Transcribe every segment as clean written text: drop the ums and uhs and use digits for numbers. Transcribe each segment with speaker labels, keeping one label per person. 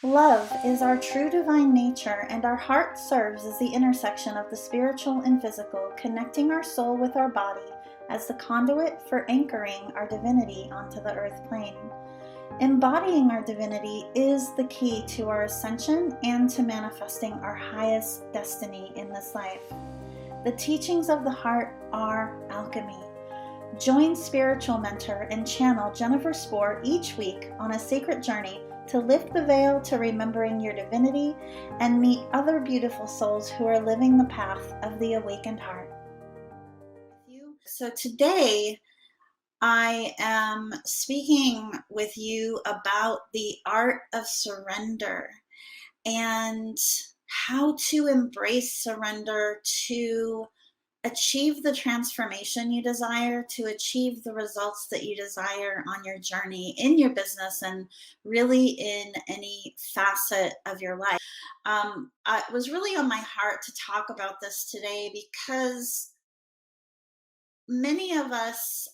Speaker 1: Love is our true divine nature, and our heart serves as the intersection of the spiritual and physical, connecting our soul with our body as the conduit for anchoring our divinity onto the earth plane. Embodying our divinity is the key to our ascension and to manifesting our highest destiny in this life. The teachings of the heart are alchemy. Join spiritual mentor and channel Jennifer Spor each week on a sacred journey to lift the veil to remembering your divinity and meet other beautiful souls who are living the path of the awakened heart. So today I am speaking with you about the art of surrender and how to embrace surrender to achieve the transformation you desire, to achieve the results that you desire on your journey in your business and really in any facet of your life. It was really on my heart to talk about this today because many of us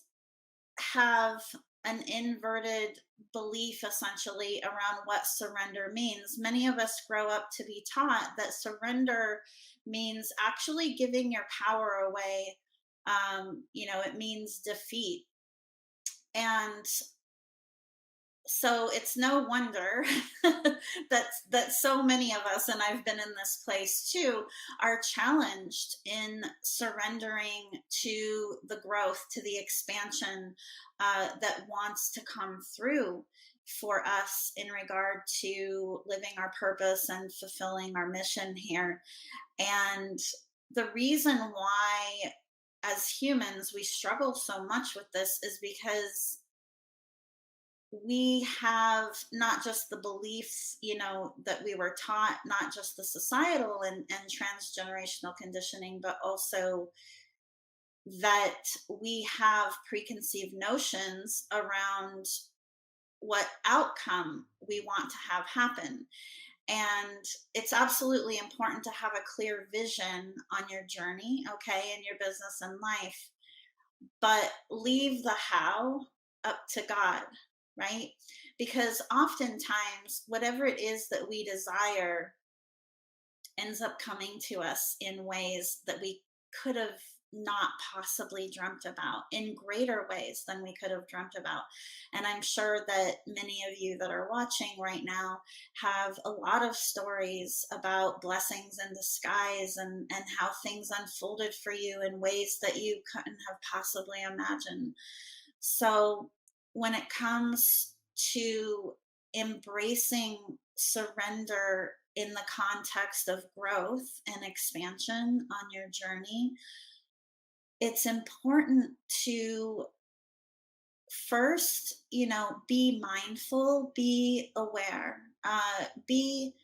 Speaker 1: have an inverted belief essentially around what surrender means. Many of us grow up to be taught that surrender means actually giving your power away. It means defeat. And so it's no wonder that so many of us, and I've been in this place too, are challenged in surrendering to the growth, to the expansion that wants to come through for us in regard to living our purpose and fulfilling our mission here. And the reason why as humans we struggle so much with this is because we have not just the beliefs, that we were taught, not just the societal and transgenerational conditioning, but also that we have preconceived notions around what outcome we want to have happen. And it's absolutely important to have a clear vision on your journey, okay, in your business and life, but leave the how up to God, right? Because oftentimes, whatever it is that we desire ends up coming to us in ways that we could have not possibly dreamt about, in greater ways than we could have dreamt about. And I'm sure that many of you that are watching right now have a lot of stories about blessings in disguise and how things unfolded for you in ways that you couldn't have possibly imagined. So when it comes to embracing surrender in the context of growth and expansion on your journey, it's important to first, be mindful, be aware, be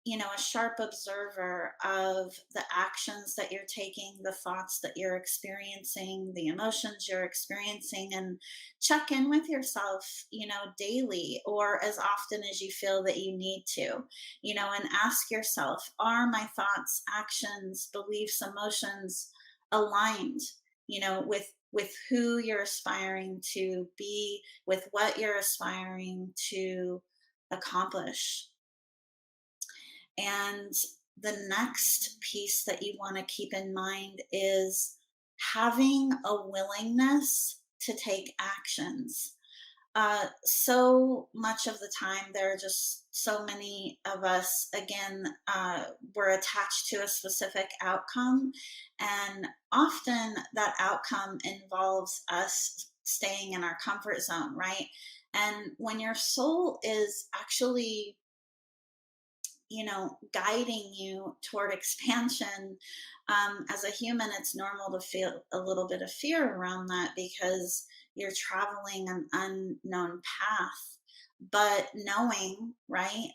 Speaker 1: a sharp observer of the actions that you're taking, the thoughts that you're experiencing, the emotions you're experiencing, and check in with yourself, daily or as often as you feel that you need to, and ask yourself, are my thoughts, actions, beliefs, emotions aligned, with who you're aspiring to be, with what you're aspiring to accomplish. And the next piece that you want to keep in mind is having a willingness to take actions. So much of the time, there are just so many of us, again, we're attached to a specific outcome. And often that outcome involves us staying in our comfort zone, right? And when your soul is actually guiding you toward expansion, as a human, it's normal to feel a little bit of fear around that because you're traveling an unknown path. But knowing, right,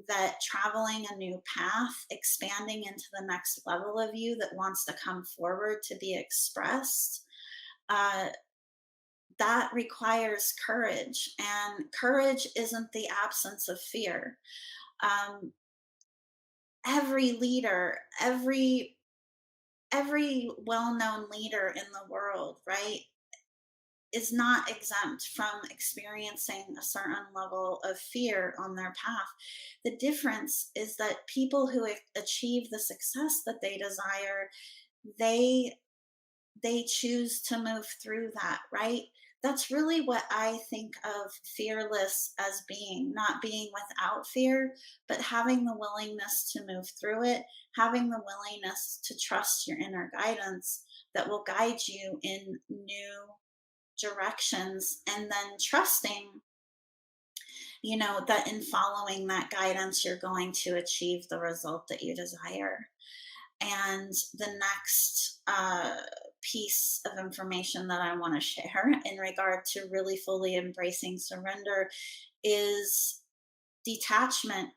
Speaker 1: that traveling a new path, expanding into the next level of you that wants to come forward to be expressed, uh, that requires courage. And courage isn't the absence of fear. Um, every leader, every well-known leader in the world, right, is not exempt from experiencing a certain level of fear on their path. The difference is that people who achieve the success that they desire, they they choose to move through that, right? That's really what I think of fearless as being, not being without fear, but having the willingness to move through it, having the willingness to trust your inner guidance that will guide you in new directions, and then trusting, that in following that guidance, you're going to achieve the result that you desire. And the next piece of information that I want to share in regard to really fully embracing surrender is detachment.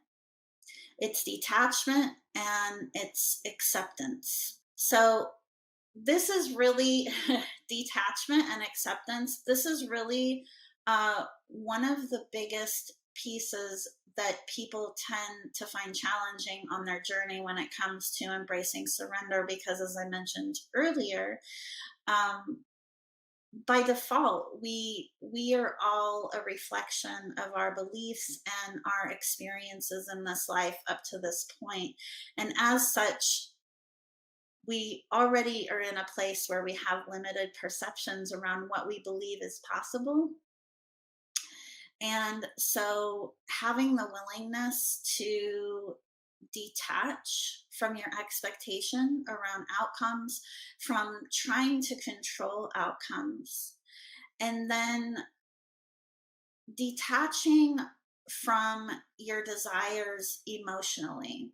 Speaker 1: It's detachment and it's acceptance. So, this is really detachment and acceptance. This is really one of the biggest pieces that people tend to find challenging on their journey when it comes to embracing surrender, because as I mentioned earlier, um, by default we are all a reflection of our beliefs and our experiences in this life up to this point, and as such we already are in a place where we have limited perceptions around what we believe is possible. And so having the willingness to detach from your expectation around outcomes, from trying to control outcomes, and then detaching from your desires emotionally.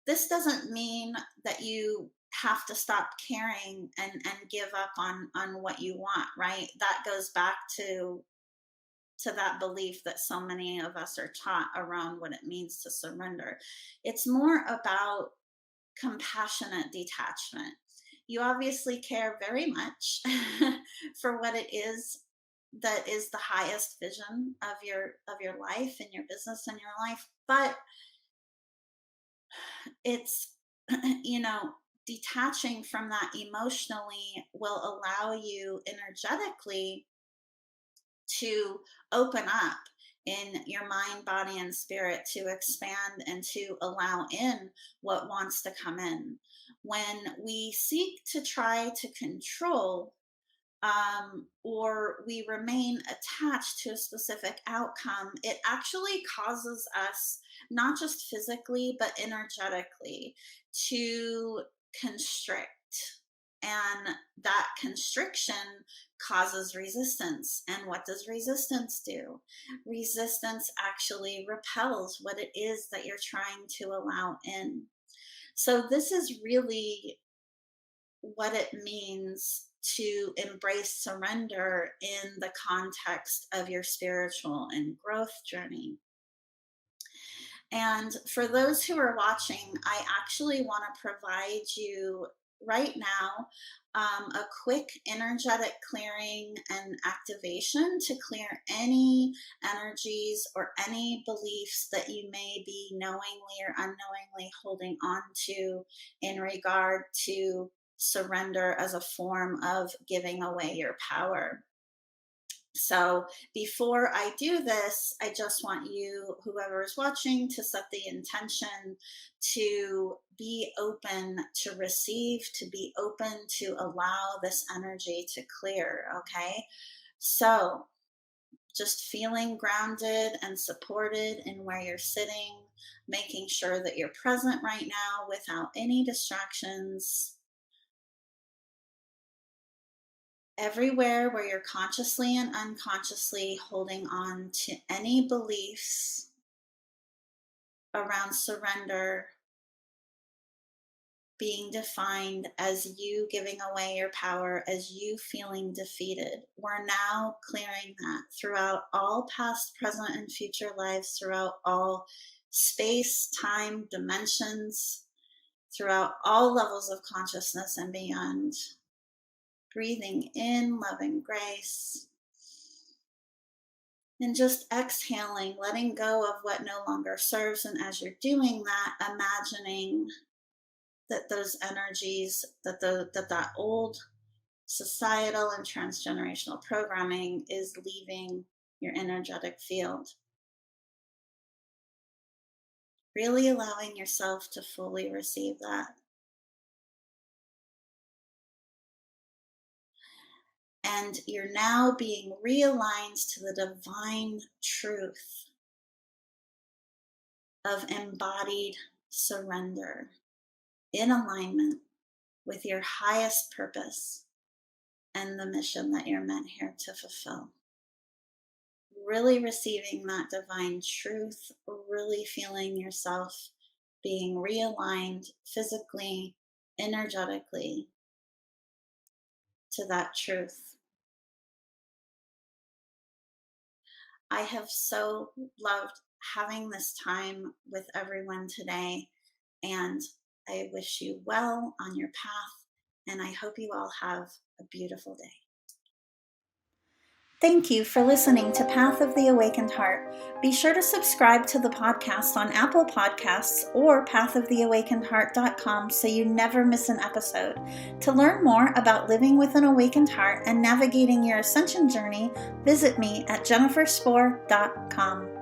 Speaker 1: This doesn't mean that you have to stop caring and give up on what you want, right? That goes back to that belief that so many of us are taught around what it means to surrender. It's more about compassionate detachment. You obviously care very much for what it is that is the highest vision of your life and your business and your life, but it's you know detaching from that emotionally will allow you energetically to open up in your mind, body, and spirit, to expand and to allow in what wants to come in. When we seek to try to control, or we remain attached to a specific outcome, it actually causes us, not just physically, but energetically, to constrict. And that constriction causes resistance. And what does resistance do? Resistance actually repels what it is that you're trying to allow in. So, this is really what it means to embrace surrender in the context of your spiritual and growth journey. And for those who are watching, I actually want to provide you right now a quick energetic clearing and activation to clear any energies or any beliefs that you may be knowingly or unknowingly holding on to in regard to surrender as a form of giving away your power. So before I do this, I just want you, whoever is watching, to set the intention to be open to receive, to be open to allow this energy to clear. Okay. So just feeling grounded and supported in where you're sitting, making sure that you're present right now without any distractions. Everywhere where you're consciously and unconsciously holding on to any beliefs around surrender being defined as you giving away your power, as you feeling defeated. We're now clearing that throughout all past, present, and future lives, throughout all space, time, dimensions, throughout all levels of consciousness and beyond. Breathing in loving grace. And just exhaling, letting go of what no longer serves. And as you're doing that, imagining that those energies, that old societal and transgenerational programming is leaving your energetic field. Really allowing yourself to fully receive that. And you're now being realigned to the divine truth of embodied surrender in alignment with your highest purpose and the mission that you're meant here to fulfill. Really receiving that divine truth, really feeling yourself being realigned physically, energetically to that truth. I have so loved having this time with everyone today, and I wish you well on your path, and I hope you all have a beautiful day. Thank you for listening to Path of the Awakened Heart. Be sure to subscribe to the podcast on Apple Podcasts or pathoftheawakenedheart.com so you never miss an episode. To learn more about living with an awakened heart and navigating your ascension journey, visit me at jenniferspor.com.